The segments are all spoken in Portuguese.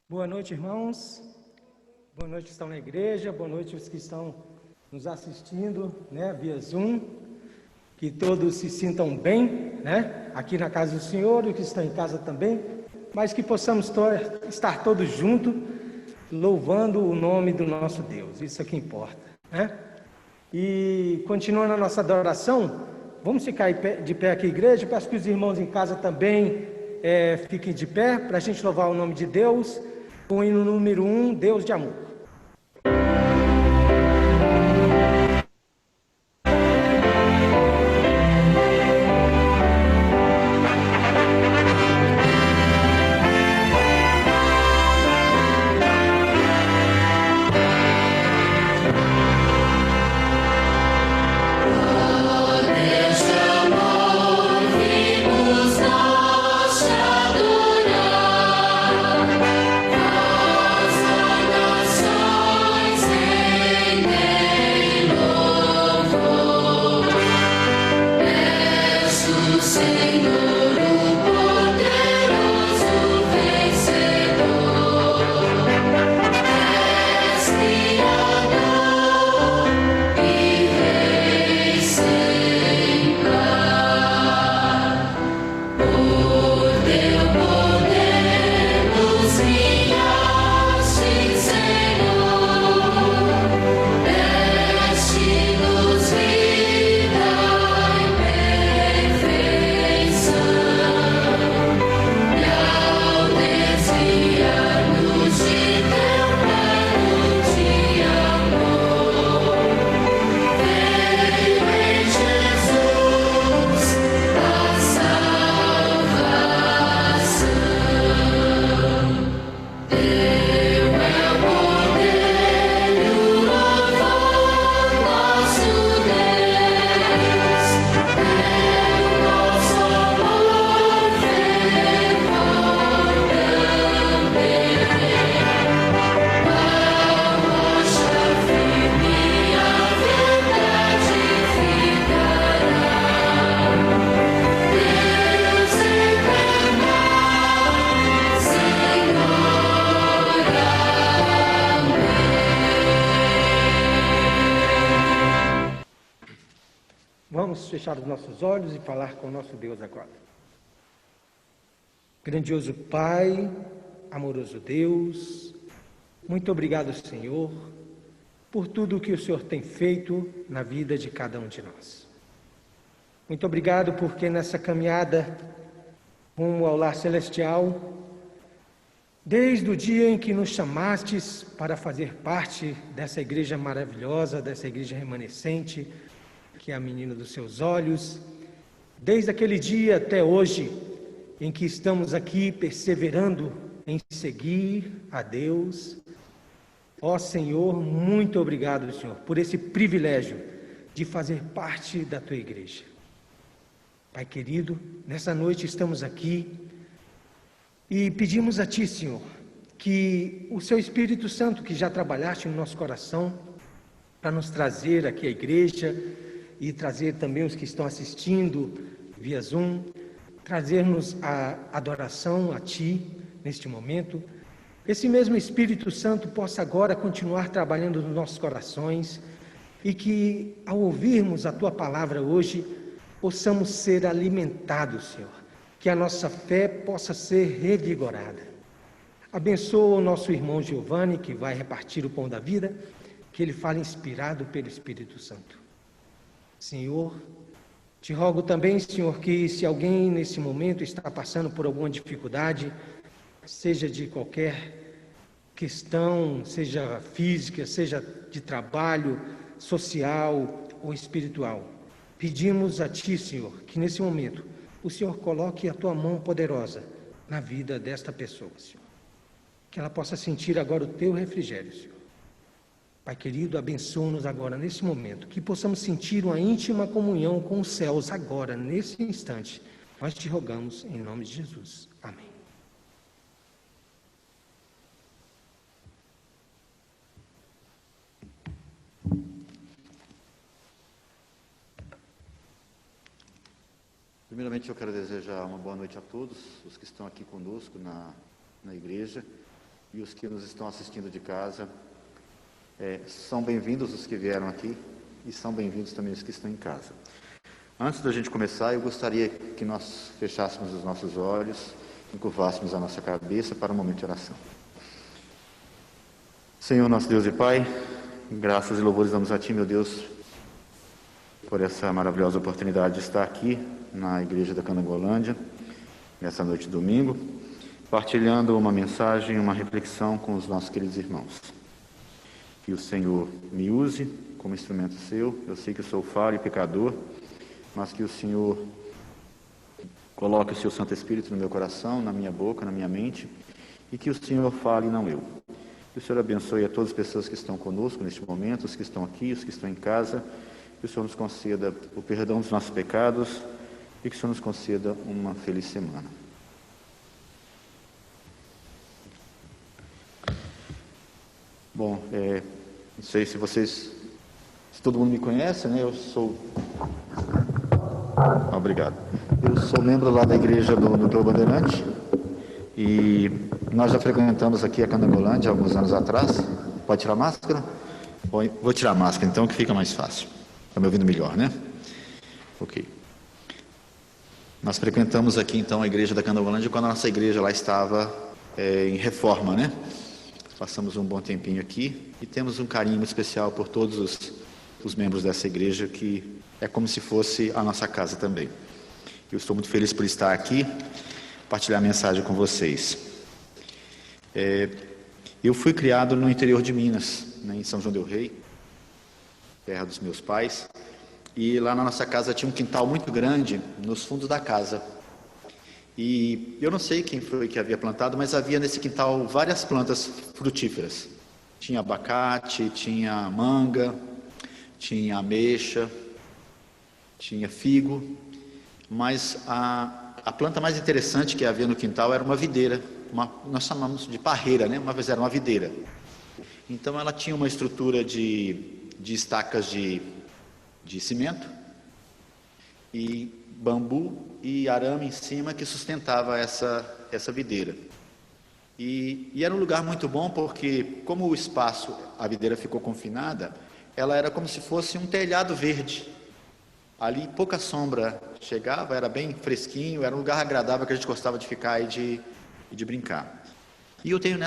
Boa noite, irmãos. Boa noite que estão na igreja, boa noite os que estão nos assistindo, via Zoom. Que todos se sintam bem, aqui na casa do Senhor, e que estão em casa também, mas que possamos estar todos juntos, louvando o nome do nosso Deus, isso é que importa, E continuando a nossa adoração, vamos ficar de pé aqui, igreja. Peço que os irmãos em casa também fiquem de pé, para a gente louvar o nome de Deus, com o hino número 1, Deus de amor. Vamos fechar os nossos olhos e falar com o nosso Deus agora. Grandioso Pai, amoroso Deus, muito obrigado, Senhor, por tudo o que o Senhor tem feito na vida de cada um de nós. Muito obrigado porque nessa caminhada rumo ao lar celestial, desde o dia em que nos chamastes para fazer parte dessa igreja maravilhosa, dessa igreja remanescente, que é a menina dos seus olhos, desde aquele dia até hoje, em que estamos aqui perseverando em seguir a Deus. Ó Senhor, muito obrigado, Senhor, por esse privilégio de fazer parte da Tua igreja. Pai querido, nessa noite estamos aqui e pedimos a Ti, Senhor, que o Seu Espírito Santo, que já trabalhaste no nosso coração, para nos trazer aqui à igreja, e trazer também os que estão assistindo via Zoom, trazer-nos a adoração a Ti neste momento. Esse mesmo Espírito Santo possa agora continuar trabalhando nos nossos corações e que, ao ouvirmos a Tua palavra hoje, possamos ser alimentados, Senhor, que a nossa fé possa ser revigorada. Abençoa o nosso irmão Giovanni, que vai repartir o pão da vida, que ele fale inspirado pelo Espírito Santo. Senhor, te rogo também, Senhor, que se alguém nesse momento está passando por alguma dificuldade, seja de qualquer questão, seja física, seja de trabalho, social ou espiritual, pedimos a Ti, Senhor, que nesse momento o Senhor coloque a Tua mão poderosa na vida desta pessoa, Senhor. Que ela possa sentir agora o Teu refrigério, Senhor. Pai querido, abençoa-nos agora, nesse momento, que possamos sentir uma íntima comunhão com os céus agora, nesse instante. Nós te rogamos em nome de Jesus. Amém. Primeiramente, eu quero desejar uma boa noite a todos os que estão aqui conosco na igreja e os que nos estão assistindo de casa. São bem-vindos os que vieram aqui e são bem-vindos também os que estão em casa. Antes da gente começar, eu gostaria que nós fechássemos os nossos olhos, encurvássemos a nossa cabeça para um momento de oração. Senhor, nosso Deus e Pai, graças e louvores damos a Ti, meu Deus, por essa maravilhosa oportunidade de estar aqui na Igreja da Candangolândia, nessa noite de domingo, partilhando uma mensagem, uma reflexão com os nossos queridos irmãos. Que o Senhor me use como instrumento seu. Eu sei que eu sou falho e pecador, mas que o Senhor coloque o seu Santo Espírito no meu coração, na minha boca, na minha mente, e que o Senhor fale e não eu. Que o Senhor abençoe a todas as pessoas que estão conosco neste momento, os que estão aqui, os que estão em casa, que o Senhor nos conceda o perdão dos nossos pecados e que o Senhor nos conceda uma feliz semana. Bom, não sei se todo mundo me conhece, né? Eu sou... Obrigado. Eu sou membro lá da igreja do Núcleo Bandeirante e nós já frequentamos aqui a Candangolândia alguns anos atrás. Pode tirar a máscara? Vou tirar a máscara então, que fica mais fácil. Está me ouvindo melhor, né? Ok. Nós frequentamos aqui então a igreja da Candangolândia quando a nossa igreja lá estava em reforma, né? Passamos um bom tempinho aqui e temos um carinho muito especial por todos os membros dessa igreja, que é como se fosse a nossa casa também. Eu estou muito feliz por estar aqui, partilhar a mensagem com vocês. Eu fui criado no interior de Minas, né, em São João del Rei, terra dos meus pais, e lá na nossa casa tinha um quintal muito grande nos fundos da casa. E eu não sei quem foi que havia plantado, mas havia nesse quintal várias plantas frutíferas. Tinha abacate, tinha manga, tinha ameixa, tinha figo, mas a planta mais interessante que havia no quintal era uma videira, nós chamamos de parreira, né? Uma vez era uma videira. Então ela tinha uma estrutura de estacas de cimento e bambu e arame em cima que sustentava essa videira. E era um lugar muito bom porque, como o espaço, a videira ficou confinada, ela era como se fosse um telhado verde. Ali pouca sombra chegava, era bem fresquinho, era um lugar agradável que a gente gostava de ficar e de brincar. E eu tenho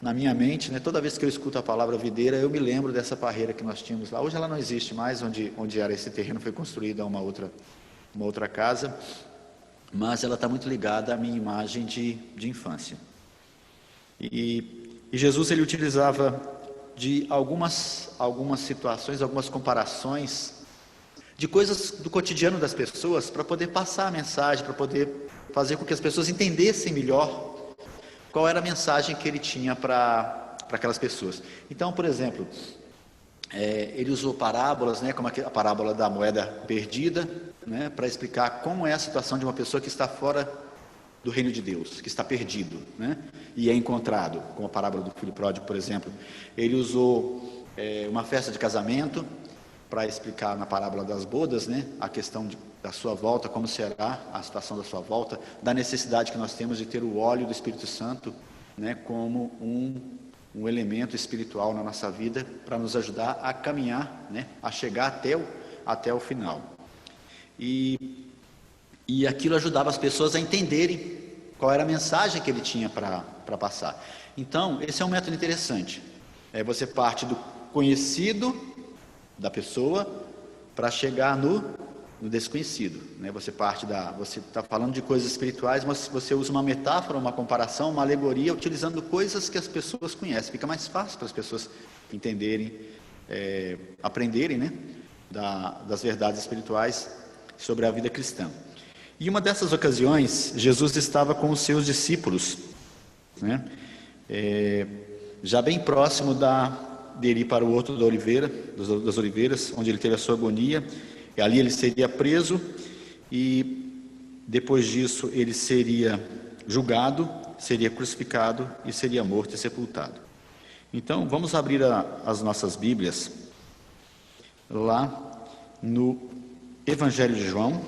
na minha mente, né, toda vez que eu escuto a palavra videira, eu me lembro dessa parreira que nós tínhamos lá. Hoje ela não existe mais, onde era esse terreno foi construída uma outra casa, mas ela está muito ligada à minha imagem de infância. E Jesus, ele utilizava de algumas situações, algumas comparações de coisas do cotidiano das pessoas para poder passar a mensagem, para poder fazer com que as pessoas entendessem melhor qual era a mensagem que ele tinha para aquelas pessoas. Então, por exemplo, ele usou parábolas, né, como a parábola da moeda perdida, né, para explicar como é a situação de uma pessoa que está fora do reino de Deus, que está perdido, né, e é encontrado, como a parábola do filho pródigo, por exemplo. Ele usou uma festa de casamento para explicar na parábola das bodas, né, a questão da sua volta, como será a situação da sua volta, da necessidade que nós temos de ter o óleo do Espírito Santo, né, como um elemento espiritual na nossa vida para nos ajudar a caminhar, né, a chegar até o final. E aquilo ajudava as pessoas a entenderem qual era a mensagem que ele tinha para passar. Então, esse é um método interessante. Você parte do conhecido da pessoa para chegar no desconhecido, né? Você está falando de coisas espirituais, mas você usa uma metáfora, uma comparação, uma alegoria, utilizando coisas que as pessoas conhecem. Fica mais fácil para as pessoas entenderem, aprenderem, né, das verdades espirituais sobre a vida cristã. E uma dessas ocasiões, Jesus estava com os seus discípulos, né, já bem próximo dele ir para o Horto das Oliveiras, onde ele teve a sua agonia. E ali ele seria preso e depois disso ele seria julgado, seria crucificado e seria morto e sepultado. Então vamos abrir as nossas Bíblias lá no Evangelho de João,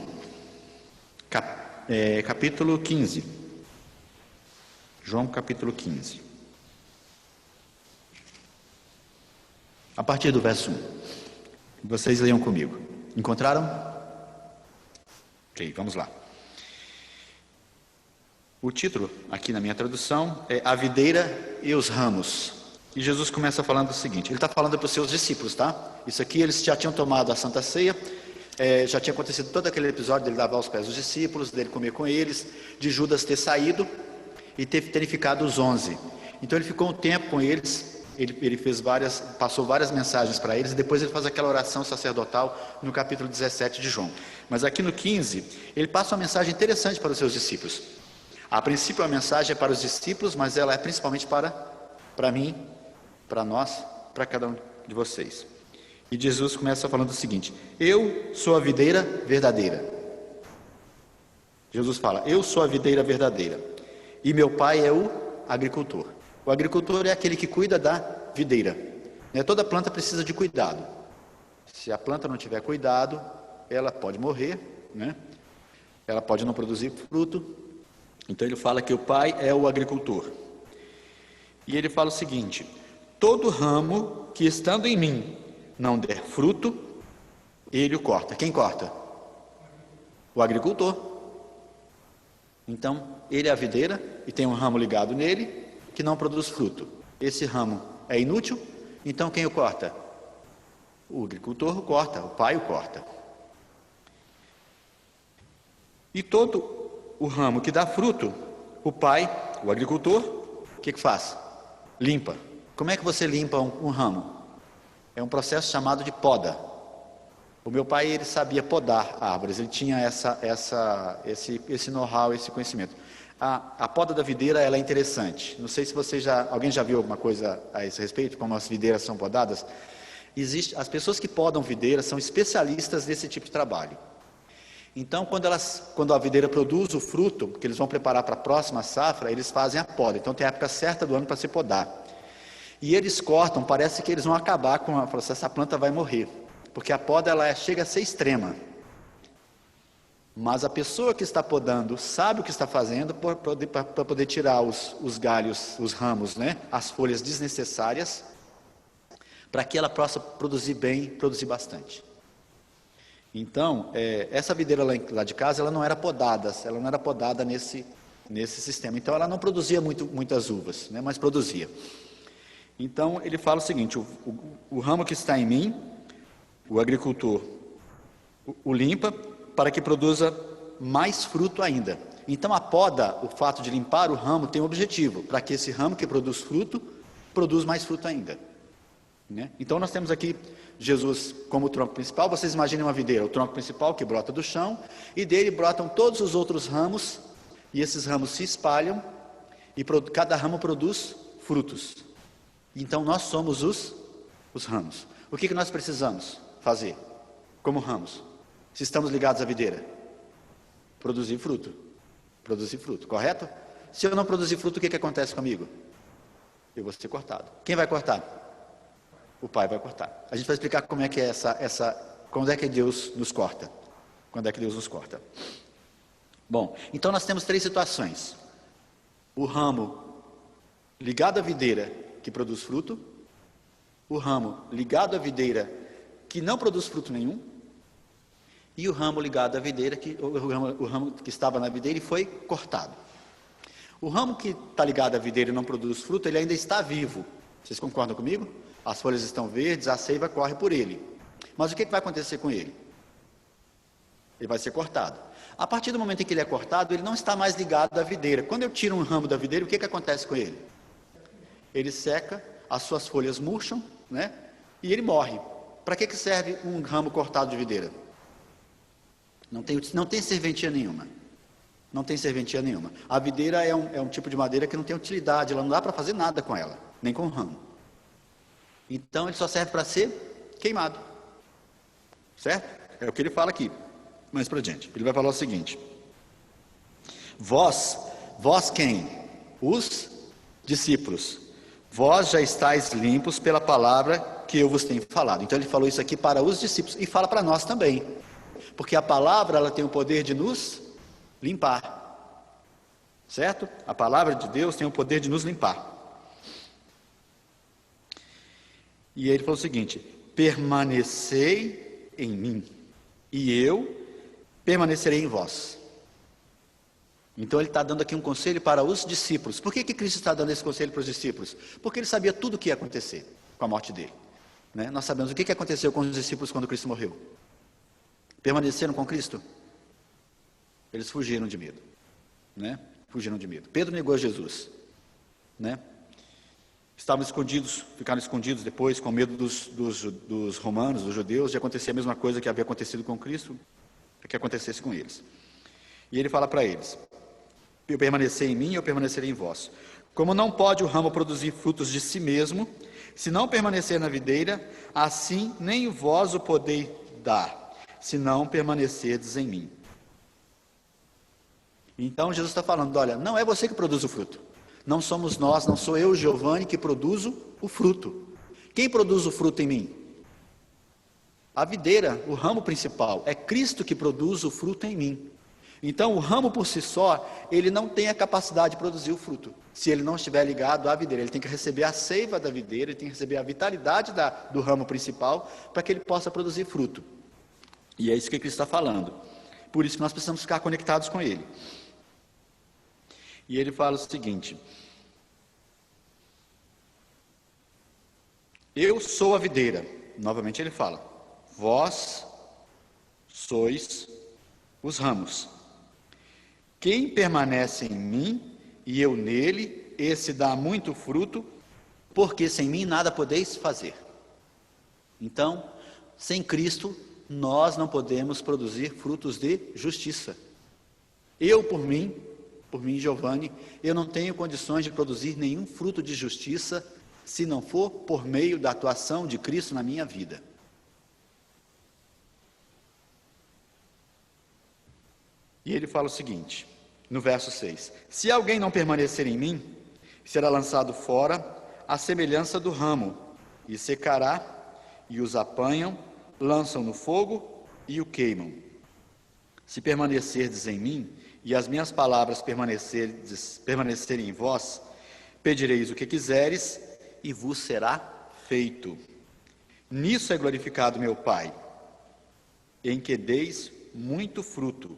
capítulo 15. João capítulo 15. a partir do verso 1. Vocês leiam comigo. Encontraram? Ok, vamos lá. O título, aqui na minha tradução, é A Videira e os Ramos. E Jesus começa falando o seguinte, ele está falando para os seus discípulos, tá? Isso aqui eles já tinham tomado a Santa Ceia, já tinha acontecido todo aquele episódio dele lavar os pés dos discípulos, dele comer com eles, de Judas ter saído e terem ficado os 11. Então ele ficou um tempo com eles, ele passou várias mensagens para eles, e depois ele faz aquela oração sacerdotal no capítulo 17 de João. Mas aqui no 15, ele passa uma mensagem interessante para os seus discípulos. A princípio a mensagem é para os discípulos, mas ela é principalmente para mim, para nós, para cada um de vocês. E Jesus começa falando o seguinte: eu sou a videira verdadeira. Jesus fala, eu sou a videira verdadeira, e meu pai é o agricultor. O agricultor é aquele que cuida da videira. Toda planta precisa de cuidado. Se a planta não tiver cuidado, ela pode morrer, ela pode não produzir fruto. Então ele fala que o pai é o agricultor. E ele fala o seguinte: todo ramo que estando em mim não der fruto, ele o corta. Quem corta? O agricultor. Então ele é a videira e tem um ramo ligado nele que não produz fruto. Esse ramo é inútil, então quem o corta? O agricultor o corta, o pai o corta. E todo o ramo que dá fruto, o pai, o agricultor, o que faz? Limpa. Como é que você limpa um ramo? É um processo chamado de poda. O meu pai, ele sabia podar árvores, ele tinha esse know-how, esse conhecimento. A poda da videira, ela é interessante. Não sei se alguém já viu alguma coisa a esse respeito, como as videiras são podadas. As pessoas que podam videiras são especialistas nesse tipo de trabalho. Então, quando a videira produz o fruto, que eles vão preparar para a próxima safra, eles fazem a poda. Então, tem a época certa do ano para se podar. E eles cortam, parece que eles vão acabar essa planta vai morrer. Porque a poda, chega a ser extrema. Mas a pessoa que está podando sabe o que está fazendo para poder tirar os galhos, os ramos, as folhas desnecessárias, para que ela possa produzir bem, produzir bastante. Então, essa videira lá de casa, ela não era podada nesse sistema. Então, ela não produzia muitas uvas, mas produzia. Então, ele fala o seguinte: o ramo que está em mim, o agricultor o limpa para que produza mais fruto ainda. Então, a poda, o fato de limpar o ramo, tem um objetivo, para que esse ramo que produz fruto, produza mais fruto ainda. Então nós temos aqui Jesus como o tronco principal. Vocês imaginem uma videira, o tronco principal que brota do chão, e dele brotam todos os outros ramos, e esses ramos se espalham, e cada ramo produz frutos. Então nós somos os ramos. O que nós precisamos fazer como ramos, se estamos ligados à videira? Produzir fruto, correto? Se eu não produzir fruto, o que acontece comigo? Eu vou ser cortado. Quem vai cortar? O pai vai cortar. A gente vai explicar como é que é quando é que Deus nos corta. Quando é que Deus nos corta. Bom, então nós temos 3 situações. O ramo ligado à videira que produz fruto, o ramo ligado à videira que não produz fruto nenhum, e o ramo ligado à videira, o ramo que estava na videira e foi cortado. O ramo que está ligado à videira e não produz fruto, ele ainda está vivo. Vocês concordam comigo? As folhas estão verdes, a seiva corre por ele. Mas o que vai acontecer com ele? Ele vai ser cortado. A partir do momento em que ele é cortado, ele não está mais ligado à videira. Quando eu tiro um ramo da videira, o que acontece com ele? Ele seca, as suas folhas murcham, e ele morre. Para que serve um ramo cortado de videira? Não tem serventia nenhuma. Não tem serventia nenhuma. A videira é um tipo de madeira que não tem utilidade, ela não dá para fazer nada com ela, nem com o ramo. Então ele só serve para ser queimado. Certo? É o que ele fala aqui. Mais para diante. Ele vai falar o seguinte: Vós quem? Os discípulos. Vós já estáis limpos pela palavra que eu vos tenho falado. Então ele falou isso aqui para os discípulos e fala para nós também. Porque a palavra, ela tem o poder de nos limpar. Certo? A palavra de Deus tem o poder de nos limpar. E ele falou o seguinte: permanecei em mim, e eu permanecerei em vós. Então ele está dando aqui um conselho para os discípulos. Por que Cristo está dando esse conselho para os discípulos? Porque ele sabia tudo o que ia acontecer com a morte dele, né? Nós sabemos o que aconteceu com os discípulos quando Cristo morreu. Permaneceram com Cristo? Eles fugiram de medo, né? Fugiram de medo. Pedro negou Jesus, né? Estavam escondidos, ficaram escondidos depois, com medo dos romanos, dos judeus, de acontecer a mesma coisa que havia acontecido com Cristo, que acontecesse com eles. E ele fala para eles: eu permanecer em mim, eu permanecerei em vós. Como não pode o ramo produzir frutos de si mesmo, se não permanecer na videira, assim nem vós o podeis dar, se não permanecerdes em mim. Então Jesus está falando: olha, não é você que produz o fruto. Não somos nós, não sou eu, Giovanni, que produzo o fruto. Quem produz o fruto em mim? A videira, o ramo principal. É Cristo que produz o fruto em mim. Então o ramo por si só, ele não tem a capacidade de produzir o fruto, se ele não estiver ligado à videira. Ele tem que receber a seiva da videira, ele tem que receber a vitalidade do ramo principal, para que ele possa produzir fruto. E é isso que Cristo está falando. Por isso que nós precisamos ficar conectados com ele. E ele fala o seguinte: eu sou a videira. Novamente ele fala: vós sois os ramos. Quem permanece em mim e eu nele, esse dá muito fruto, porque sem mim nada podeis fazer. Então, sem Cristo, nós não podemos produzir frutos de justiça. Eu, por mim, Giovanni, eu não tenho condições de produzir nenhum fruto de justiça se não for por meio da atuação de Cristo na minha vida. E ele fala o seguinte, no verso 6: se alguém não permanecer em mim, será lançado fora à semelhança do ramo, e secará, e os apanham, lançam no fogo e o queimam. Se permanecerdes em mim, e as minhas palavras permanecerem em vós, pedireis o que quiseres, e vos será feito. Nisso é glorificado meu Pai, em que deis muito fruto,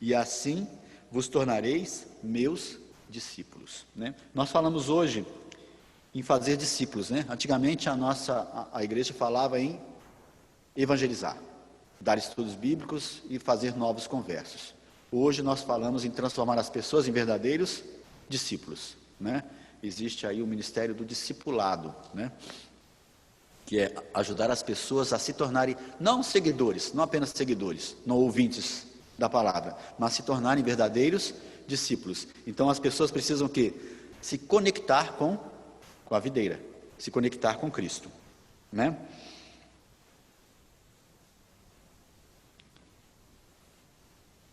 e assim vos tornareis meus discípulos, né? Nós falamos hoje em fazer discípulos, né? Antigamente a igreja falava em evangelizar, dar estudos bíblicos e fazer novos conversos. Hoje nós falamos em transformar as pessoas em verdadeiros discípulos, né? Existe aí o ministério do discipulado, né? Que é ajudar as pessoas a se tornarem não seguidores, não apenas seguidores, não ouvintes da palavra, mas se tornarem verdadeiros discípulos. Então as pessoas precisam o quê? Se conectar com a videira, se conectar com Cristo, né?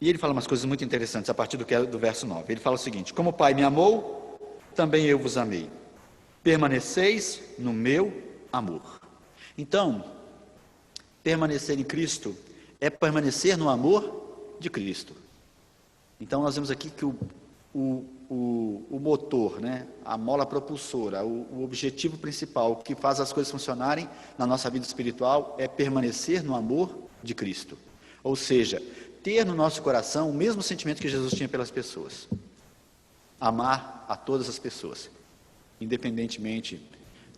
E ele fala umas coisas muito interessantes a partir do verso 9. Ele fala o seguinte: como o Pai me amou, também eu vos amei. Permaneceis no meu amor. Então, permanecer em Cristo é permanecer no amor de Cristo. Então nós vemos aqui que o motor, né, a mola propulsora, o objetivo principal, o que faz as coisas funcionarem na nossa vida espiritual é permanecer no amor de Cristo. Ou seja, ter no nosso coração o mesmo sentimento que Jesus tinha pelas pessoas. Amar a todas as pessoas, independentemente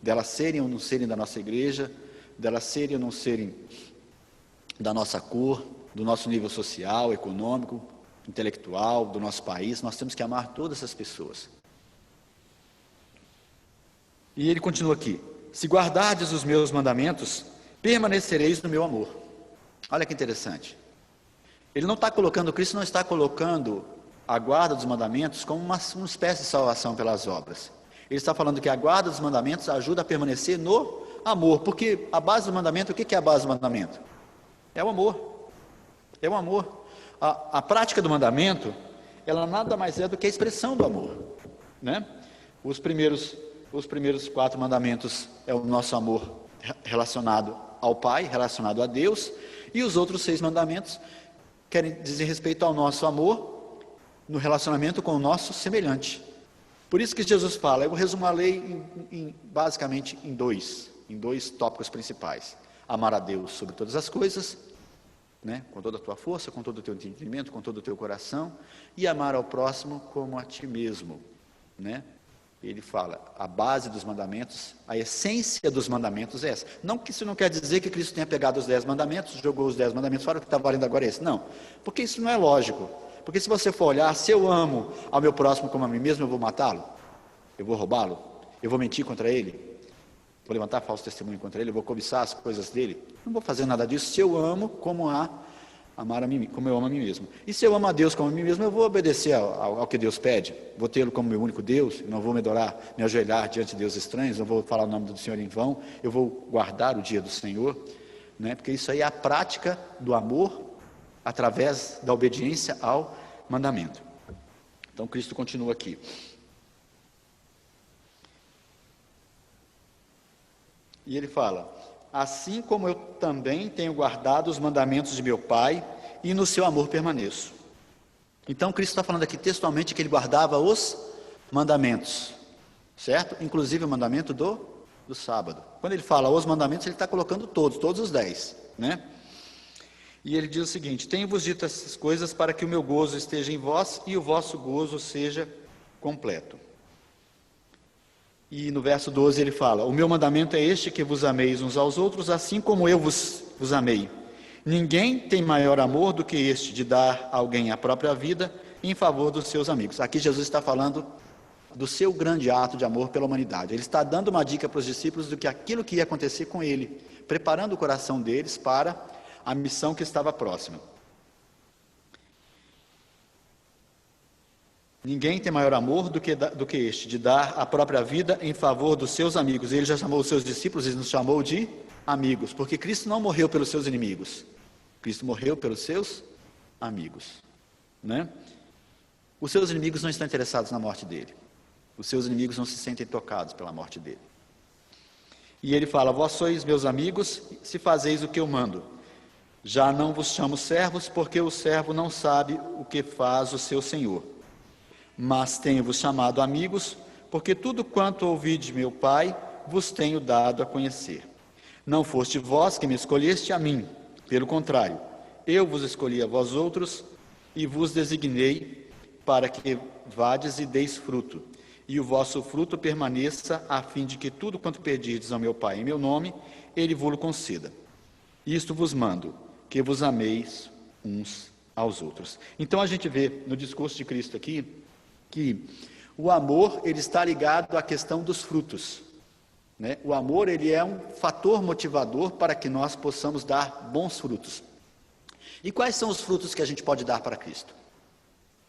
delas serem ou não serem da nossa igreja, delas serem ou não serem da nossa cor, do nosso nível social, econômico, intelectual, do nosso país. Nós temos que amar todas as pessoas. E ele continua aqui: se guardardes os meus mandamentos, permanecereis no meu amor. Olha que interessante. Ele não está colocando, Cristo não está colocando a guarda dos mandamentos como uma espécie de salvação pelas obras. Ele está falando que a guarda dos mandamentos ajuda a permanecer no amor, porque a base do mandamento, o que é a base do mandamento? É o amor. É o amor. A prática do mandamento, ela nada mais é do que a expressão do amor, né? Os primeiros 4 mandamentos é o nosso amor relacionado ao Pai, relacionado a Deus, e os outros 6 mandamentos dizem respeito ao nosso amor no relacionamento com o nosso semelhante. Por isso que Jesus fala, eu resumo a lei basicamente em 2, em dois tópicos principais: amar a Deus sobre todas as coisas, né, com toda a tua força, com todo o teu entendimento, com todo o teu coração, e amar ao próximo como a ti mesmo, né? Ele fala, a base dos mandamentos, a essência dos mandamentos é essa. Não que isso não quer dizer que Cristo tenha pegado os 10 mandamentos, jogou os 10 mandamentos fora, o que está valendo agora é esse. Não, porque isso não é lógico. Porque se você for olhar, se eu amo ao meu próximo como a mim mesmo, eu vou matá-lo? Eu vou roubá-lo? Eu vou mentir contra ele? Vou levantar falso testemunho contra ele? Eu vou cobiçar as coisas dele? Não vou fazer nada disso se eu amo como amar a mim, como eu amo a mim mesmo. E se eu amo a Deus como a mim mesmo, eu vou obedecer ao que Deus pede, vou tê-lo como meu único Deus, não vou me adorar, me ajoelhar diante de Deus estranhos, não vou falar o nome do Senhor em vão, eu vou guardar o dia do Senhor, né? Porque isso aí é a prática do amor através da obediência ao mandamento. Então Cristo continua aqui. E ele fala: assim como eu também tenho guardado os mandamentos de meu Pai, e no seu amor permaneço. Então Cristo está falando aqui textualmente que ele guardava os mandamentos, certo? Inclusive o mandamento do sábado. Quando ele fala os mandamentos, ele está colocando todos os 10, né? E ele diz o seguinte: tenho-vos dito essas coisas para que o meu gozo esteja em vós e o vosso gozo seja completo. E no verso 12 ele fala: o meu mandamento é este, que vos ameis uns aos outros, assim como eu vos amei. Ninguém tem maior amor do que este, de dar a alguém a própria vida em favor dos seus amigos. Aqui Jesus está falando do seu grande ato de amor pela humanidade. Ele está dando uma dica para os discípulos do que aquilo que ia acontecer com ele, preparando o coração deles para a missão que estava próxima. Ninguém tem maior amor do que este, de dar a própria vida em favor dos seus amigos. Ele já chamou os seus discípulos e nos chamou de amigos, porque Cristo não morreu pelos seus inimigos, Cristo morreu pelos seus amigos, né? Os seus inimigos não estão interessados na morte dele, os seus inimigos não se sentem tocados pela morte dele. E ele fala: vós sois meus amigos se fazeis o que eu mando. Já não vos chamo servos, porque o servo não sabe o que faz o seu senhor. Mas tenho-vos chamado amigos, porque tudo quanto ouvi de meu Pai, vos tenho dado a conhecer. Não foste vós que me escolheste a mim, pelo contrário, eu vos escolhi a vós outros, e vos designei para que vades e deis fruto, e o vosso fruto permaneça, a fim de que tudo quanto pedirdes ao meu Pai em meu nome, ele vos conceda. Isto vos mando, que vos ameis uns aos outros. Então a gente vê no discurso de Cristo aqui, que o amor, ele está ligado à questão dos frutos, né? O amor, ele é um fator motivador para que nós possamos dar bons frutos. E quais são os frutos que a gente pode dar para Cristo?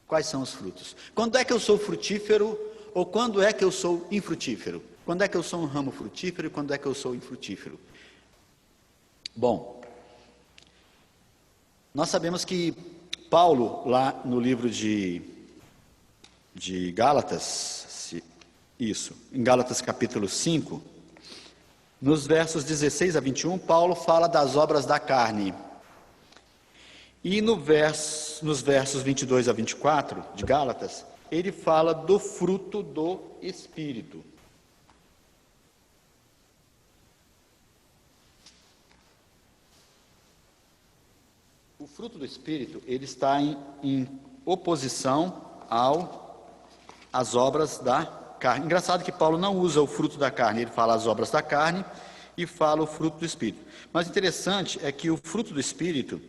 Quais são os frutos? Quando é que eu sou frutífero ou quando é que eu sou infrutífero? Quando é que eu sou um ramo frutífero e quando é que eu sou infrutífero? Bom, nós sabemos que Paulo, lá no livro de Gálatas, em Gálatas capítulo 5, nos versos 16 a 21, Paulo fala das obras da carne. E nos versos 22 a 24 de Gálatas, ele fala do fruto do Espírito. O fruto do Espírito, ele está em oposição às obras da carne. Engraçado que Paulo não usa o fruto da carne, ele fala as obras da carne e fala o fruto do Espírito. Mas interessante é que o fruto do Espírito,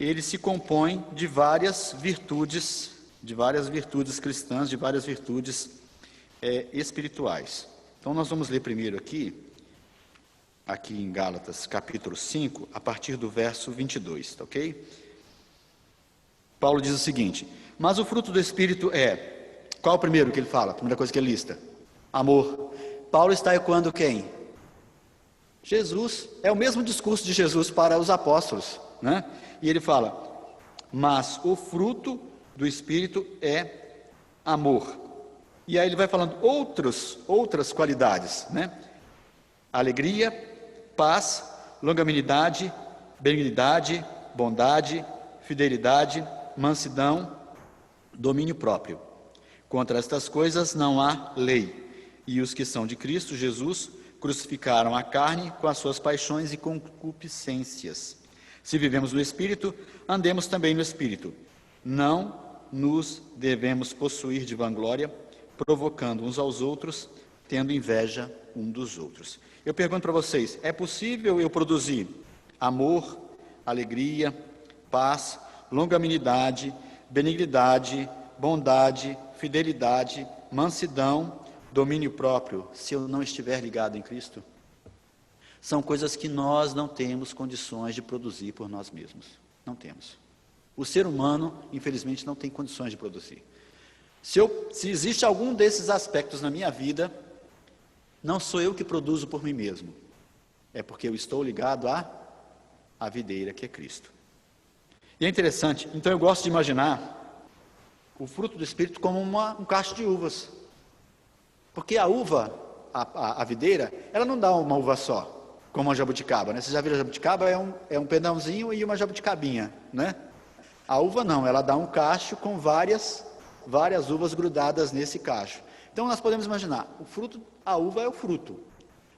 ele se compõe de várias virtudes cristãs, de várias virtudes espirituais. Então nós vamos ler primeiro aqui em Gálatas capítulo 5, a partir do verso 22, tá ok? Paulo diz o seguinte: mas o fruto do Espírito qual o primeiro que ele fala? A primeira coisa que ele lista: amor. Paulo está ecoando quem? Jesus. É o mesmo discurso de Jesus para os apóstolos, né? E ele fala: mas o fruto do Espírito é amor. E aí ele vai falando outras qualidades, né? Alegria, paz, longanimidade, benignidade, bondade, fidelidade, mansidão, domínio próprio. Contra estas coisas não há lei, e os que são de Cristo Jesus crucificaram a carne com as suas paixões e concupiscências. Se vivemos no Espírito, andemos também no Espírito. Não nos devemos possuir de vanglória, provocando uns aos outros, tendo inveja um dos outros. Eu pergunto para vocês, é possível eu produzir amor, alegria, paz, longanimidade, benignidade, bondade, fidelidade, mansidão, domínio próprio, se eu não estiver ligado em Cristo? São coisas que nós não temos condições de produzir por nós mesmos. Não temos. O ser humano, infelizmente, não tem condições de produzir. Se existe algum desses aspectos na minha vida, não sou eu que produzo por mim mesmo. É porque eu estou ligado à videira, que é Cristo. E é interessante, então eu gosto de imaginar o fruto do Espírito como um cacho de uvas. Porque a uva, a videira, ela não dá uma uva só, como a jabuticaba, né? Você já viu a jabuticaba? É um pendãozinho e uma jabuticabinha, né? A uva não, ela dá um cacho com várias uvas grudadas nesse cacho. Então nós podemos imaginar, a uva é o fruto,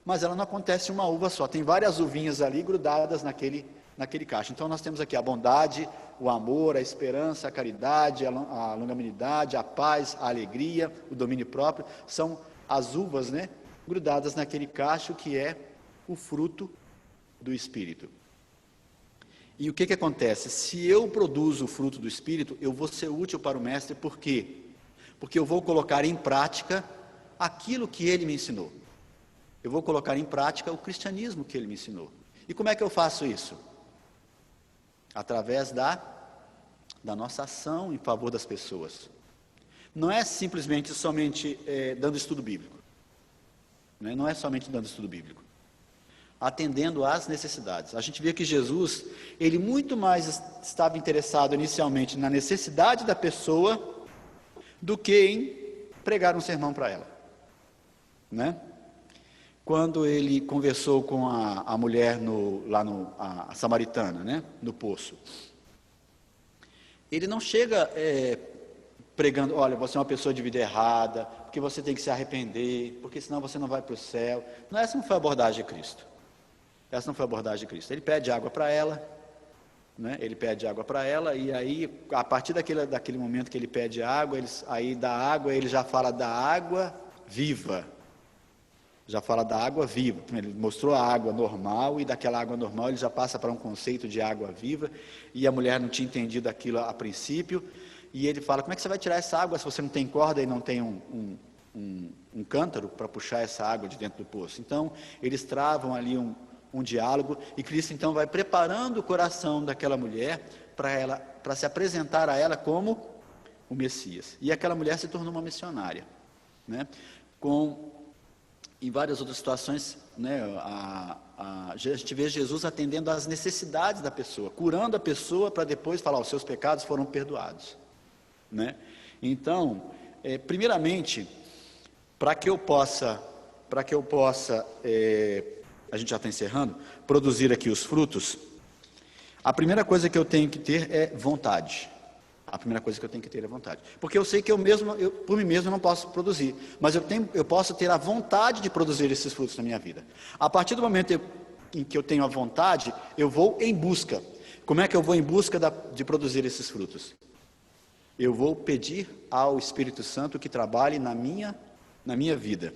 mas ela não acontece uma uva só, tem várias uvinhas ali grudadas naquele cacho. Então nós temos aqui a bondade, o amor, a esperança, a caridade, a longanimidade, a paz, a alegria, o domínio próprio, são as uvas, né, grudadas naquele cacho que é o fruto do Espírito. E o que acontece? Se eu produzo o fruto do Espírito, eu vou ser útil para o Mestre, por quê? Porque eu vou colocar em prática aquilo que ele me ensinou. Eu vou colocar em prática o cristianismo que ele me ensinou. E como é que eu faço isso? Através da nossa ação em favor das pessoas. Não é simplesmente somente dando estudo bíblico. Não é somente dando estudo bíblico. Atendendo às necessidades. A gente vê que Jesus, ele muito mais estava interessado inicialmente na necessidade da pessoa do que em pregar um sermão para ela. Né? Quando ele conversou com a mulher a samaritana, né? No poço, ele não chega pregando, olha, você é uma pessoa de vida errada, porque você tem que se arrepender, porque senão você não vai para o céu. Não, essa não foi a abordagem de Cristo. Essa não foi a abordagem de Cristo. Ele pede água para ela, né? Ele pede água para ela, e aí, a partir daquele momento que ele pede água, aí da água, ele já fala da água viva. Já fala da água viva. Ele mostrou a água normal, e daquela água normal ele já passa para um conceito de água viva, e a mulher não tinha entendido aquilo a princípio, e ele fala, como é que você vai tirar essa água se você não tem corda e não tem um cântaro para puxar essa água de dentro do poço? Então, eles travam ali um diálogo, e Cristo então vai preparando o coração daquela mulher para se apresentar a ela como o Messias. E aquela mulher se tornou uma missionária, né? Em várias outras situações, né, a gente vê Jesus atendendo às necessidades da pessoa, curando a pessoa para depois falar, os seus pecados foram perdoados, né? Então, primeiramente, para que eu possa, a gente já está encerrando, produzir aqui os frutos, a primeira coisa que eu tenho que ter é vontade. A primeira coisa que eu tenho que ter é vontade. Porque eu sei que por mim mesmo, eu não posso produzir. Mas eu posso ter a vontade de produzir esses frutos na minha vida. A partir do momento em que eu tenho a vontade, eu vou em busca. Como é que eu vou em busca de produzir esses frutos? Eu vou pedir ao Espírito Santo que trabalhe na minha vida.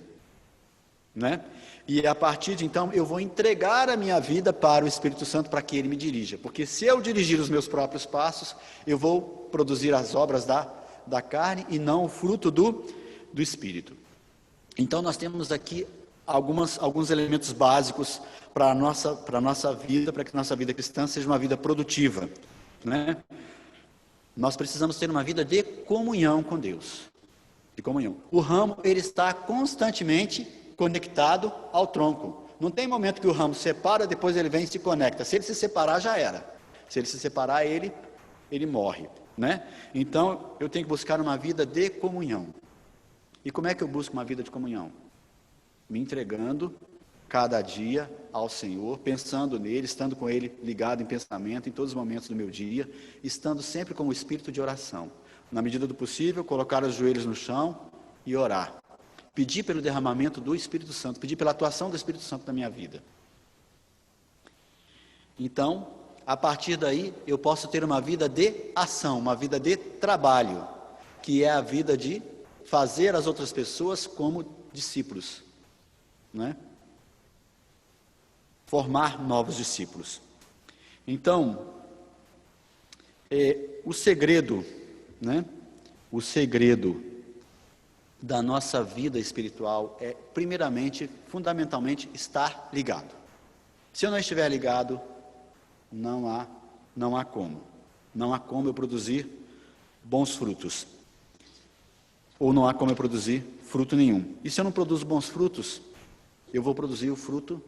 Né? E a partir de então eu vou entregar a minha vida para o Espírito Santo para que ele me dirija, porque se eu dirigir os meus próprios passos, eu vou produzir as obras da carne e não o fruto do Espírito. Então nós temos aqui alguns elementos básicos para a nossa vida, para que nossa vida cristã seja uma vida produtiva, né? Nós precisamos ter uma vida de comunhão com Deus, de comunhão. O ramo, ele está constantemente conectado ao tronco. Não tem momento que o ramo separa, depois ele vem e se conecta. Se ele se separar, já era. Se ele se separar, ele morre, né? Então, eu tenho que buscar uma vida de comunhão. E como é que eu busco uma vida de comunhão? Me entregando cada dia ao Senhor, pensando nele, estando com ele ligado em pensamento em todos os momentos do meu dia, estando sempre com o espírito de oração. Na medida do possível, colocar os joelhos no chão e orar. pedir pelo derramamento do Espírito Santo, pedir pela atuação do Espírito Santo na minha vida. Então, a partir daí, eu posso ter uma vida de ação, uma vida de trabalho, que é a vida de fazer as outras pessoas como discípulos, né? Formar novos discípulos. Então, o segredo, né? O segredo da nossa vida espiritual é, primeiramente, fundamentalmente, estar ligado. Se eu não estiver ligado, não há como eu produzir bons frutos, ou não há como eu produzir fruto nenhum. E se eu não produzo bons frutos, eu vou produzir o fruto,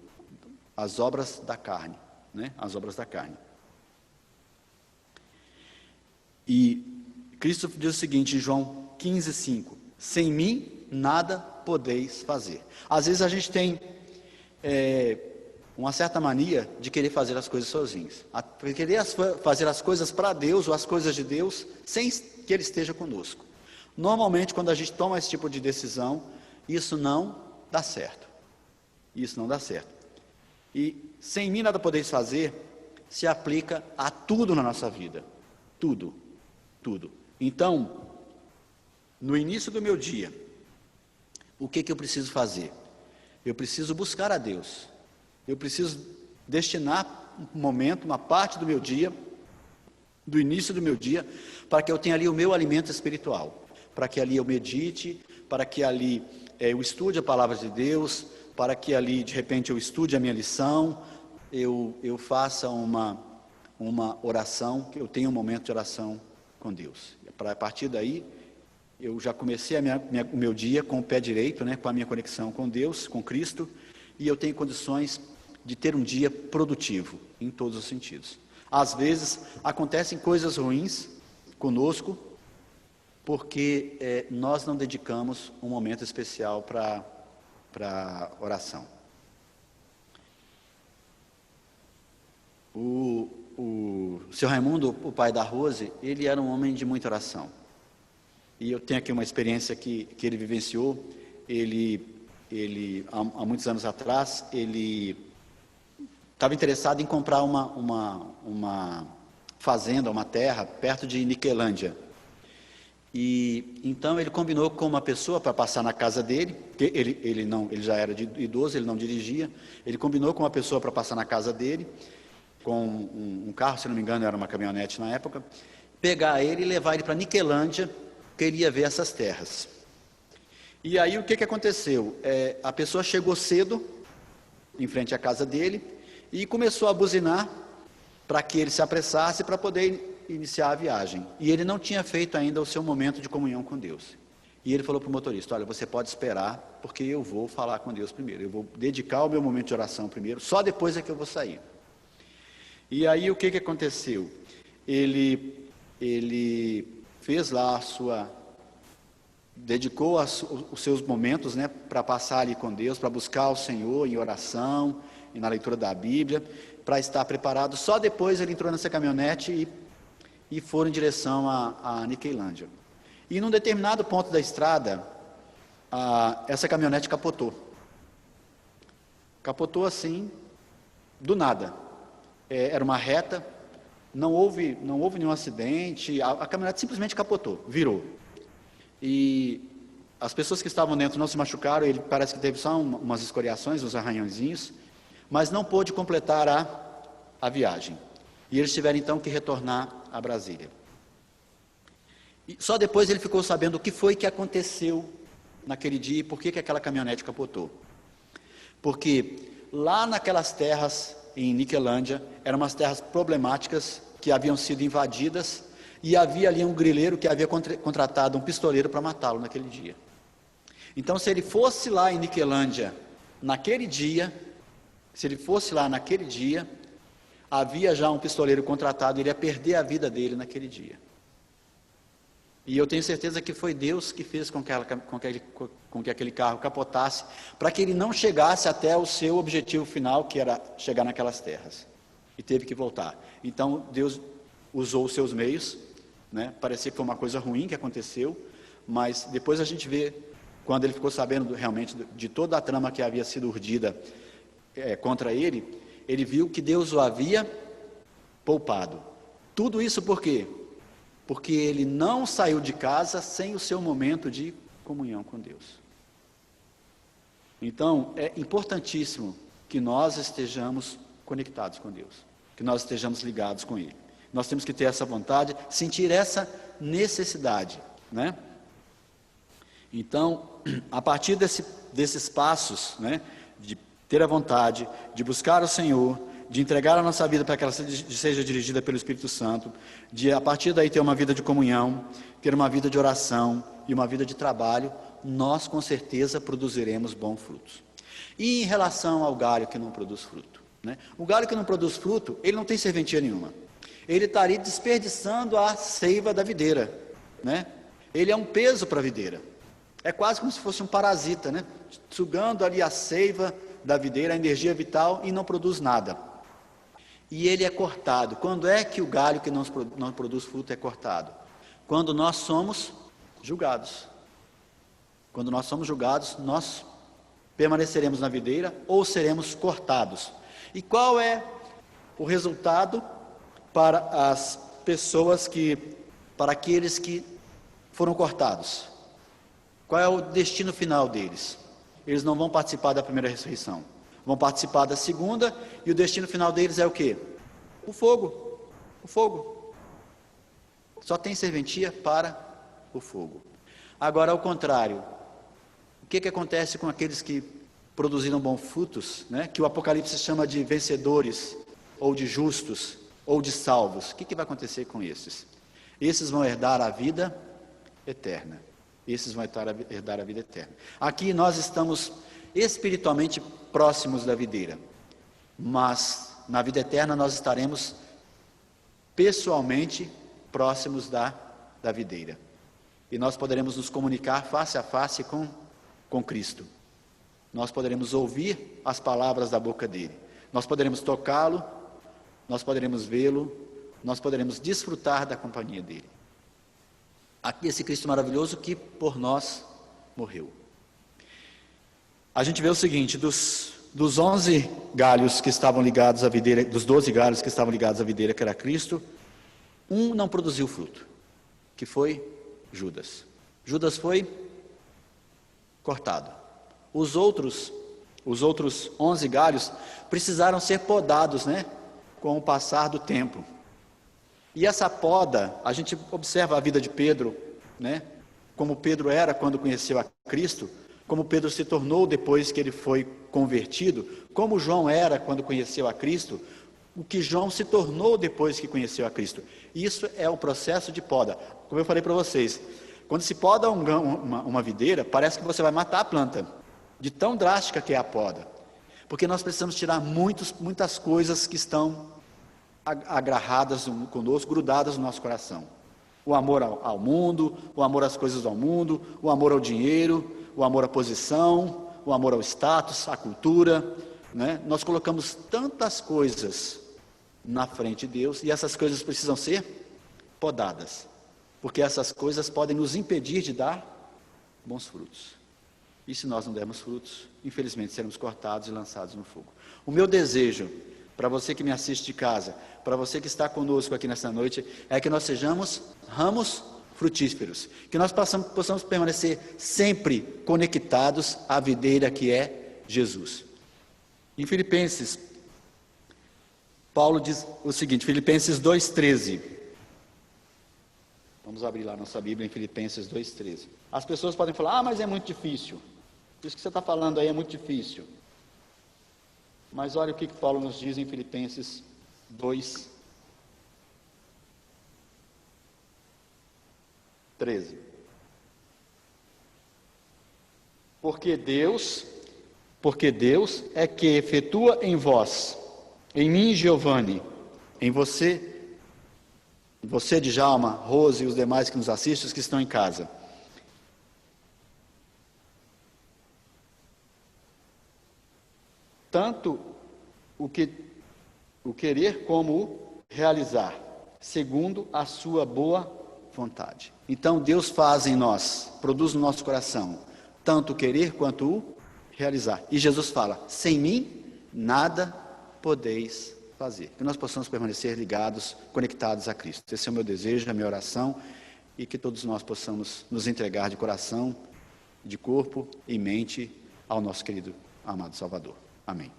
as obras da carne, né? As obras da carne. E Cristo diz o seguinte em João 15:5: sem mim nada podeis fazer. Às vezes a gente tem uma certa mania de querer fazer as coisas sozinhos, querer fazer as coisas para Deus ou as coisas de Deus sem que Ele esteja conosco. Normalmente, quando a gente toma esse tipo de decisão, isso não dá certo. Isso não dá certo. E sem mim nada podeis fazer se aplica a tudo na nossa vida. Tudo. Então, no início do meu dia, o que eu preciso fazer? Eu preciso buscar a Deus. Eu preciso destinar um momento, uma parte do meu dia, do início do meu dia, para que eu tenha ali o meu alimento espiritual, para que ali eu medite, para que ali eu estude a palavra de Deus, para que ali de repente eu estude a minha lição, eu faça uma oração, que eu tenha um momento de oração com Deus. A partir daí, eu já comecei o meu dia com o pé direito, né, com a minha conexão com Deus, com Cristo, e eu tenho condições de ter um dia produtivo, em todos os sentidos. Às vezes, acontecem coisas ruins conosco, porque nós não dedicamos um momento especial para oração. O seu Raimundo, o pai da Rose, ele era um homem de muita oração. E eu tenho aqui uma experiência que ele vivenciou. Ele há muitos anos atrás, ele estava interessado em comprar uma fazenda, uma terra, perto de Niquelândia. E então ele combinou com uma pessoa para passar na casa dele, porque ele já era idoso, ele não dirigia. Ele combinou com uma pessoa para passar na casa dele, com um carro, se não me engano, era uma caminhonete na época, pegar ele e levar ele para Niquelândia, porque ele ia ver essas terras. E aí o que aconteceu? A pessoa chegou cedo, em frente à casa dele, e começou a buzinar para que ele se apressasse para poder iniciar a viagem. E ele não tinha feito ainda o seu momento de comunhão com Deus. E ele falou para o motorista: olha, você pode esperar, porque eu vou falar com Deus primeiro. Eu vou dedicar o meu momento de oração primeiro, só depois é que eu vou sair. E aí o que aconteceu? Ele fez lá dedicou os seus momentos, né, para passar ali com Deus, para buscar o Senhor em oração e na leitura da Bíblia, para estar preparado. Só depois ele entrou nessa caminhonete e foram em direção a Niquelândia. E num determinado ponto da estrada, essa caminhonete capotou. Capotou assim, do nada. Era uma reta, não houve nenhum acidente, a caminhonete simplesmente capotou, virou. E as pessoas que estavam dentro não se machucaram, ele parece que teve só umas escoriações, uns arranhõezinhos, mas não pôde completar a viagem. E eles tiveram então que retornar a Brasília. E só depois ele ficou sabendo o que foi que aconteceu naquele dia e por que aquela caminhonete capotou. Porque lá naquelas terras em Niquelândia, eram umas terras problemáticas que haviam sido invadidas, e havia ali um grileiro que havia contratado um pistoleiro para matá-lo naquele dia. Então, se ele fosse lá em Niquelândia naquele dia, havia já um pistoleiro contratado, ele ia perder a vida dele naquele dia. E eu tenho certeza que foi Deus que fez com que aquele carro capotasse, para que ele não chegasse até o seu objetivo final, que era chegar naquelas terras. E teve que voltar. Então, Deus usou os seus meios, né? Parecia que foi uma coisa ruim que aconteceu, mas depois a gente vê quando ele ficou sabendo realmente de toda a trama que havia sido urdida contra ele, ele viu que Deus o havia poupado. Tudo isso por quê? Porque ele não saiu de casa sem o seu momento de comunhão com Deus. Então, é importantíssimo que nós estejamos conectados com Deus, que nós estejamos ligados com Ele. Nós temos que ter essa vontade, sentir essa necessidade, né? Então, a partir desses passos, né, de ter a vontade, de buscar o Senhor, de entregar a nossa vida para que ela seja dirigida pelo Espírito Santo, de a partir daí ter uma vida de comunhão, ter uma vida de oração e uma vida de trabalho, nós com certeza produziremos bons frutos. E em relação ao galho que não produz fruto, né? O galho que não produz fruto, ele não tem serventia nenhuma. Ele estaria desperdiçando a seiva da videira, né? Ele é um peso para a videira. É quase como se fosse um parasita, né? Sugando ali a seiva da videira, a energia vital, e não produz nada. E ele é cortado. Quando é que o galho que não produz fruto é cortado? Quando nós somos julgados. Quando nós somos julgados, nós permaneceremos na videira ou seremos cortados. E qual é o resultado para as pessoas para aqueles que foram cortados? Qual é o destino final deles? Eles não vão participar da primeira ressurreição. Vão participar da segunda, e o destino final deles é o quê? O fogo. O fogo. Só tem serventia para o fogo. Agora, ao contrário, o que acontece com aqueles que produziram bons frutos, né? Que o Apocalipse chama de vencedores, ou de justos, ou de salvos? O que vai acontecer com esses? Esses vão herdar a vida eterna. Esses vão herdar a vida eterna. Aqui nós estamos espiritualmente próximos da videira, mas na vida eterna nós estaremos pessoalmente próximos da videira. E nós poderemos nos comunicar face a face com Cristo. Nós poderemos ouvir as palavras da boca dele. Nós poderemos tocá-lo, nós poderemos vê-lo, nós poderemos desfrutar da companhia dele. Aqui esse Cristo maravilhoso que por nós morreu. A gente vê o seguinte, dos 11 galhos que estavam ligados à videira, dos 12 galhos que estavam ligados à videira, que era Cristo, um não produziu fruto, que foi Judas. Judas foi cortado. Os outros 11 galhos precisaram ser podados, né, com o passar do tempo. E essa poda, a gente observa a vida de Pedro, né, como Pedro era quando conheceu a Cristo, como Pedro se tornou depois que ele foi convertido, como João era quando conheceu a Cristo, o que João se tornou depois que conheceu a Cristo. Isso é o processo de poda. Como eu falei para vocês, quando se poda uma videira, parece que você vai matar a planta, de tão drástica que é a poda. Porque nós precisamos tirar muitas coisas que estão agarradas conosco, grudadas no nosso coração. O amor ao mundo, o amor às coisas do mundo, o amor ao dinheiro, o amor à posição, o amor ao status, à cultura, né? Nós colocamos tantas coisas na frente de Deus, e essas coisas precisam ser podadas, porque essas coisas podem nos impedir de dar bons frutos. E se nós não dermos frutos, infelizmente seremos cortados e lançados no fogo. O meu desejo, para você que me assiste de casa, para você que está conosco aqui nessa noite, é que nós sejamos ramos frutíferos, que nós possamos permanecer sempre conectados à videira que é Jesus. Em Filipenses, Paulo diz o seguinte, Filipenses 2,13. Vamos abrir lá nossa Bíblia em Filipenses 2,13. As pessoas podem falar, mas é muito difícil. Isso que você está falando aí é muito difícil. Mas olha o que Paulo nos diz em Filipenses 2:13. Porque Deus é que efetua em vós, em mim, Giovanni, em você, Djalma, Rose e os demais que nos assistem, os que estão em casa. Tanto o querer como o realizar, segundo a sua boa vontade. Então Deus faz em nós, produz no nosso coração, tanto o querer quanto o realizar. E Jesus fala: sem mim nada podeis fazer. Que nós possamos permanecer ligados, conectados a Cristo. Esse é o meu desejo, a minha oração, e que todos nós possamos nos entregar de coração, de corpo e mente ao nosso querido, amado Salvador. Amém.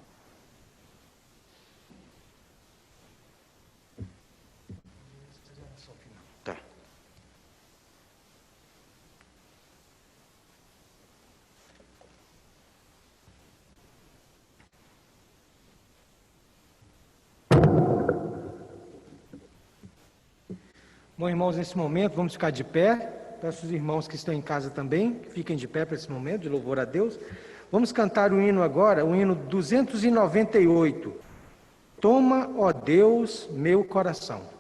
Tá. Bom, irmãos, nesse momento vamos ficar de pé. Peço aos irmãos que estão em casa também, que fiquem de pé para esse momento de louvor a Deus. Vamos cantar o hino agora, o hino 298. Toma, ó Deus, meu coração.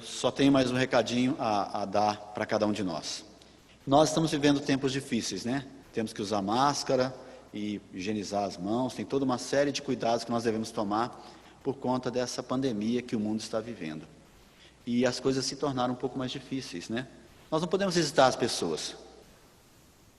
Só tenho mais um recadinho a dar para cada um de nós. Nós estamos vivendo tempos difíceis, né? Temos que usar máscara e higienizar as mãos, tem toda uma série de cuidados que nós devemos tomar por conta dessa pandemia que o mundo está vivendo. E as coisas se tornaram um pouco mais difíceis, né? Nós não podemos visitar as pessoas.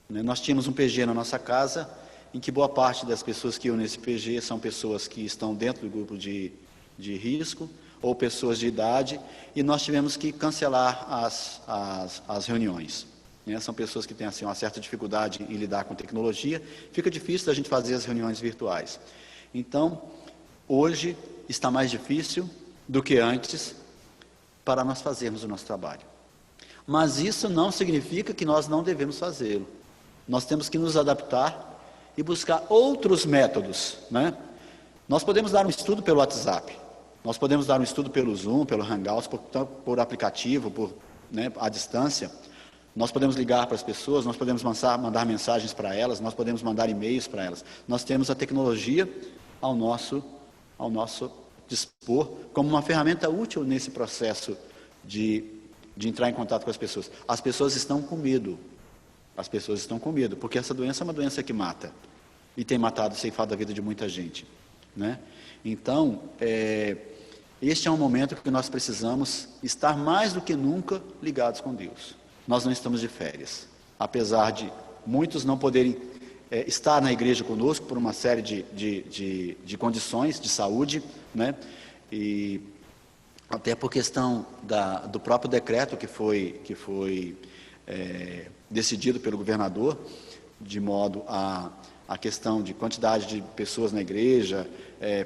Nós tínhamos um PG na nossa casa, em que boa parte das pessoas que iam nesse PG são pessoas que estão dentro do grupo de risco, ou pessoas de idade, e nós tivemos que cancelar as reuniões. São pessoas que têm assim, uma certa dificuldade em lidar com tecnologia, fica difícil a gente fazer as reuniões virtuais. Então, hoje está mais difícil do que antes para nós fazermos o nosso trabalho. Mas isso não significa que nós não devemos fazê-lo. Nós temos que nos adaptar e buscar outros métodos, né? Nós podemos dar um estudo pelo WhatsApp, nós podemos dar um estudo pelo Zoom, pelo Hangouts, por aplicativo, à distância. Nós podemos ligar para as pessoas, nós podemos mandar mensagens para elas, nós podemos mandar e-mails para elas. Nós temos a tecnologia ao nosso dispor como uma ferramenta útil nesse processo de entrar em contato com as pessoas. As pessoas estão com medo. As pessoas estão com medo, porque essa doença é uma doença que mata. E tem matado, ceifado a vida de muita gente, né? Então, este é um momento que nós precisamos estar mais do que nunca ligados com Deus. Nós não estamos de férias. Apesar de muitos não poderem estar na igreja conosco por uma série de condições de saúde, né? E até por questão do próprio decreto que foi decidido pelo governador, de modo a questão de quantidade de pessoas na igreja,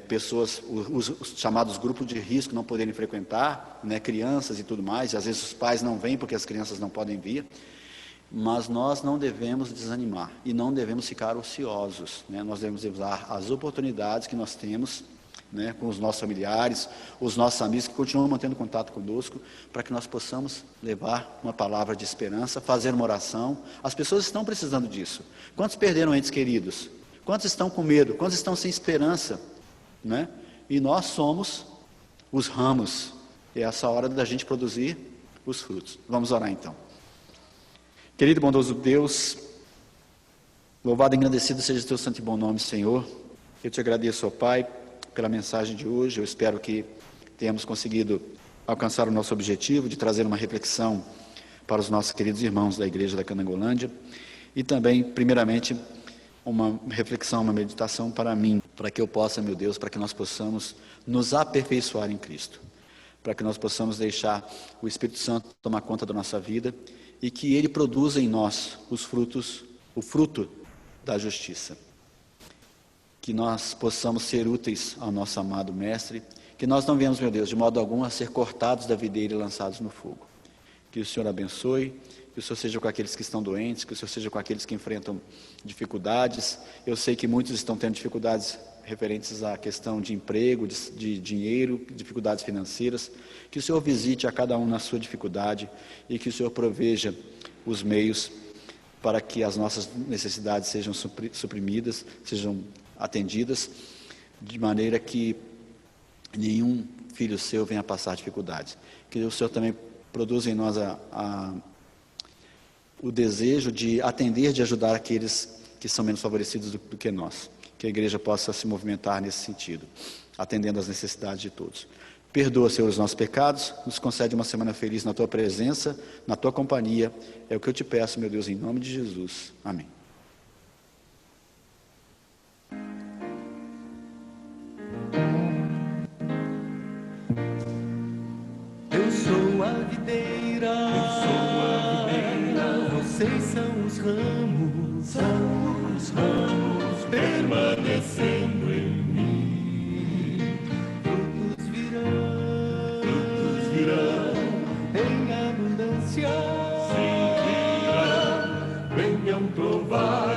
pessoas, os chamados grupos de risco não poderem frequentar, né, crianças e tudo mais, e às vezes os pais não vêm porque as crianças não podem vir, mas nós não devemos desanimar e não devemos ficar ociosos, né? Nós devemos usar as oportunidades que nós temos, né, com os nossos familiares, os nossos amigos que continuam mantendo contato conosco, para que nós possamos levar uma palavra de esperança, fazer uma oração. As pessoas estão precisando disso. Quantos perderam entes queridos? Quantos estão com medo? Quantos estão sem esperança? Né? E nós somos os ramos. É essa hora da gente produzir os frutos. Vamos orar então. Querido e bondoso Deus, louvado e engrandecido seja o teu santo e bom nome, Senhor. Eu te agradeço, ó Pai, pela mensagem de hoje. Eu espero que tenhamos conseguido alcançar o nosso objetivo de trazer uma reflexão para os nossos queridos irmãos da Igreja da Canangolândia e também, primeiramente, uma reflexão, uma meditação para mim, para que eu possa, meu Deus, para que nós possamos nos aperfeiçoar em Cristo, para que nós possamos deixar o Espírito Santo tomar conta da nossa vida e que Ele produza em nós os frutos, o fruto da justiça. Que nós possamos ser úteis ao nosso amado Mestre, que nós não venhamos, meu Deus, de modo algum a ser cortados da videira e lançados no fogo. Que o Senhor abençoe, que o Senhor seja com aqueles que estão doentes, que o Senhor seja com aqueles que enfrentam dificuldades. Eu sei que muitos estão tendo dificuldades referentes à questão de emprego, de dinheiro, dificuldades financeiras. Que o Senhor visite a cada um na sua dificuldade e que o Senhor proveja os meios para que as nossas necessidades sejam suprimidas, sejam atendidas, de maneira que nenhum filho seu venha passar dificuldades. Que o Senhor também produza em nós o desejo de atender, de ajudar aqueles que são menos favorecidos do que nós. Que a igreja possa se movimentar nesse sentido, atendendo às necessidades de todos. Perdoa, Senhor, os nossos pecados, nos concede uma semana feliz na Tua presença, na Tua companhia. É o que eu te peço, meu Deus, em nome de Jesus. Amém. Eu sou a videira, vocês são os ramos, permanecendo em mim. Frutos virão em abundância, sim, virão, venham provar.